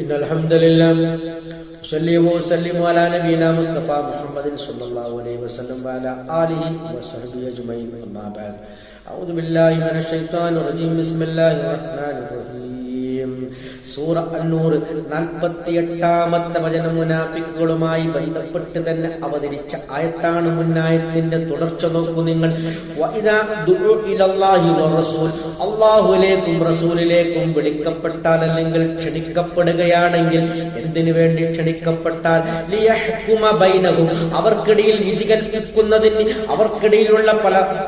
إن الحمد لله صلى وسلم على نبينا مصطفى محمد صلى الله عليه وسلم وعلى آله وصحبه أجمعين أما بعد أعوذ بالله من الشيطان الرجيم بسم الله الرحمن الرحيم സൂറ അന്നൂർ 48-ാമത്തെ വചനം മുനാഫിക്കുകളുമായി ബന്ധപ്പെട്ട് തന്നെ അവതരിച്ച ആയത്താണ്. മുന്നായത്തിന്റെ തുടർച്ച നോക്കൂ നിങ്ങൾ. അല്ലാഹുവിലേക്കും റസൂലിലേക്കും വിളിക്കപ്പെട്ടാൽ അല്ലെങ്കിൽ ക്ഷണിക്കപ്പെടുകയാണെങ്കിൽ എന്തിനു വേണ്ടി ക്ഷണിക്കപ്പെട്ടാൽ ലിയഹ്കുമ ബൈനഹും അവർക്കിടയിൽ വിധി കൽപ്പിക്കുന്നതിന്, അവർക്കിടയിലുള്ള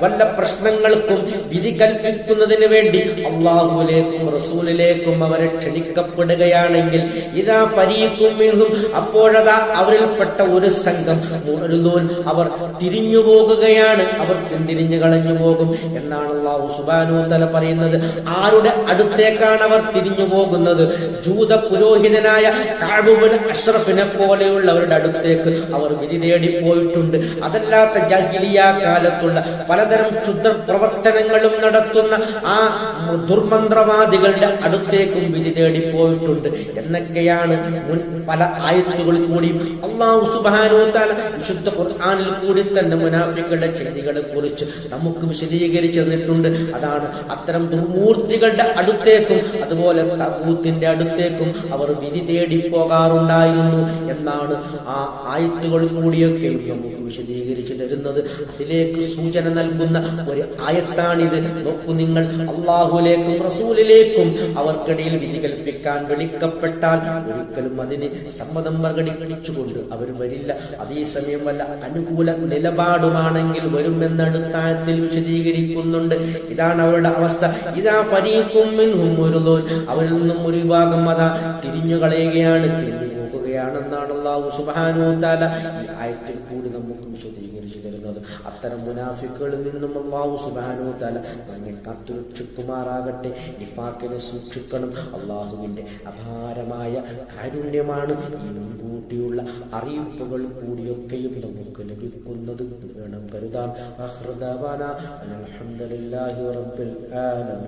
വല്ല പ്രശ്നങ്ങൾക്കും വിധി കൽപ്പിക്കുന്നതിന് വേണ്ടി അല്ലാഹുവിലേക്കും റസൂലിലേക്കും അവരെ ക്ഷണിക്കപ്പെടുകയാണെങ്കിൽ ഇദാ ഫരീഖും മിൻഹും അപ്പോഴതാ അവരിൽപ്പെട്ട ഒരു സംഘം മുഅ്രിദൂൻ അവർ തിരിഞ്ഞു പോകുകയാണ്, അവർ പിന്തിരിഞ്ഞു കളഞ്ഞു പോകും എന്നാണ് അല്ലാഹു സുബ്ഹാനഹു വ തആല പറയുന്നത്. ആരുടെ അടുത്തേക്കാണ് അവർ തിരിഞ്ഞു പോകുന്നത്? ജൂത പുരോഹിതനായ കഅബ് ഇബ്നു അശ്റഫിനെ പോലെയുള്ളവരുടെ അടുത്തേക്ക് അവർ വിധി തേടിപ്പോയിട്ടുണ്ട്. അതല്ലാത്ത ജാഹിലിയ്യ കാലത്തുള്ള പലതരം ക്ഷുദ്ര പ്രവർത്തനങ്ങളും നടത്തുന്ന ആ ദുർമന്ത്രവാദികളുടെ അടുത്തേക്കും വിധി തേടിപ്പോയിട്ടുണ്ട് എന്നൊക്കെയാണ് മുൻ പല ആയത്തുകളിൽ കൂടിയും അല്ലാഹു സുബ്ഹാനഹു വ തആല വിശുദ്ധ ഖുർആനിൽ കൂടി തന്നെ മുനാഫിക്കുകളുടെ ചെയ്തികളെ കുറിച്ച് നമുക്ക് വിശദീകരിച്ചു തന്നിട്ടുണ്ട്. അതാണ് അത്തരം ദുർമൂർത്തികളുടെ അടുത്തേക്കും അതുപോലെ തഗൂത്തിന്റെ അടുത്തേക്കും അവർ വിധി തേടി പോകാറുണ്ടായിരുന്നു എന്നാണ് ആ ആയത്തുകൾ കൂടിയൊക്കെ നമുക്ക് വിശദീകരിച്ചു തരുന്നത്. അതിലേക്ക് സൂചന നൽകുന്ന ഒരു ആയത്താണിത്. നോക്കൂ നിങ്ങൾ, അല്ലാഹുവിലേക്കും റസൂലിലേക്കും അവർക്കിടയിൽ വിധി കൽപ്പിക്കാൻ വിളിക്കപ്പെട്ടാൽ ഒരിക്കലും അതിന് സമ്മതം പ്രകടിപ്പിച്ചുകൊണ്ട് അവർ വരില്ല. അതേസമയം വല്ല അനുകൂല നിലപാടുമാണെങ്കിൽ വരുമെന്നടുത്ത ആയത്തിൽ വിശദീകരിക്കുന്നുണ്ട്. ഇതാണ് അവരുടെ അവസ്ഥ. ഇദാ ഫരീഖും മിൻഹും മുഅ്രിദൂൻ അവരിൽ നിന്നും ഒരു വിഭാഗം അതാ തിരിഞ്ഞു കളയുകയാണ്, തിരിഞ്ഞു പോകുകയാണെന്നാണ് അല്ലാഹു സുബ്ഹാനഹു വ തആല ഈ ആയത്തിൽ കൂടി നമുക്ക് വിശദീകരിച്ചു തരുന്നത്. അത്തരം മുനാഫിക്കുകളിൽ നിന്നും അല്ലാഹു സുബ്ഹാനഹു വ തആല നമ്മെ കാത്തുരക്ഷിക്കുമാറാകട്ടെ. നിഫാഖിനെ സൂക്ഷിക്കണം. അല്ലാഹുവിന്റെ അപാരമായ കാരുണ്യമാണ് ഈ മുൻകൂട്ടിയുള്ള അറിയിപ്പുകൾ കൂടിയൊക്കെയും നമുക്ക് ലഭിക്കുന്നത് വേണം കരുതാൻ. അൽഹംദുലില്ലാഹി റബ്ബിൽ ആലമീൻ.